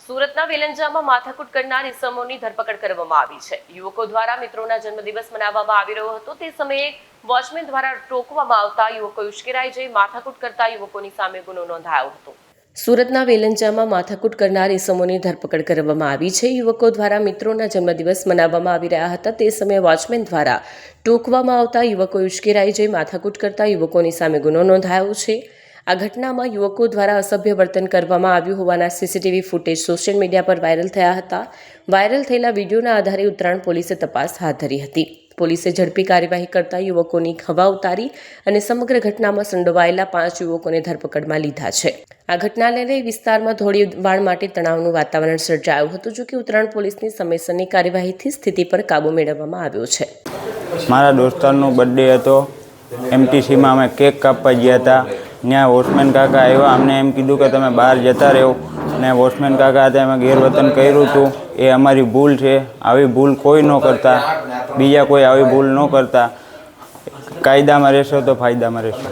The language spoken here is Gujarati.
સુરતના વેલંજામાં માથાકૂટ કરનાર ઇસમોની ધરપકડ કરવામાં આવી છે। યુવકો દ્વારા મિત્રોના જન્મદિવસ મનાવવામાં આવી રહ્યો હતો તે સમયે વોચમેન દ્વારા ટોકવામાં આવતા યુવકો ઉશ્કેરાઈ જઈ માથાકૂટ કરતા યુવકોની સામે ગુનો નોંધાયો હતો। સુરતના વેલંજામાં માથાકૂટ કરનાર ઇસમોની ધરપકડ કરવામાં આવી છે। યુવકો દ્વારા મિત્રોના જન્મદિવસ મનાવવામાં આવી રહ્યા હતા તે સમયે વોચમેન દ્વારા ટોકવામાં આવતા યુવકો ઉશ્કેરાઈ જઈ માથાકૂટ કરતા યુવકોની સામે ગુનો નોંધાયો છે। આ ઘટનામાં યુવકો દ્વારા અસભ્ય વર્તન કરવામાં આવ્યું હોવાના સીસીટીવી ફૂટેજ સોશિયલ મીડિયા પર વાયરલ થયા હતા। વાયરલ થયેલા વિડીયોના આધારે ઉત્તરાયણ પોલીસે તપાસ હાથ ધરી હતી। પોલીસે ઝડપી કાર્યવાહી કરતા યુવકોની હવા ઉતારી અને સમગ્ર ઘટનામાં સંડોવાયેલા 5 યુવકોને ધરપકડમાં લીધા છે। આ ઘટનાને લઈ વિસ્તારમાં ધોળીબાણ માટે તણાવનું વાતાવરણ સર્જાયું હતું। જો કે ઉત્તરાયણ પોલીસની સમયસરની કાર્યવાહીથી સ્થિતિ પર કાબૂ મેળવવામાં આવ્યો છે। મારા દોસ્તારનો બર્થડે હતો, એમટીસીમાં અમે કેક કાપવા ગયા હતા। ત્યાં વોચમેન કાકા આવ્યા, અમને એમ કીધું કે તમે બહાર જતા રહો અને વોચમેન કાકા હતા અમે ગેરવર્તન કર્યું હતું, એ અમારી ભૂલ છે। આવી ભૂલ કોઈ ન કરતા, બીજા કોઈ આવી ભૂલ ન કરતા। કાયદામાં રહેશો તો ફાયદામાં રહેશો।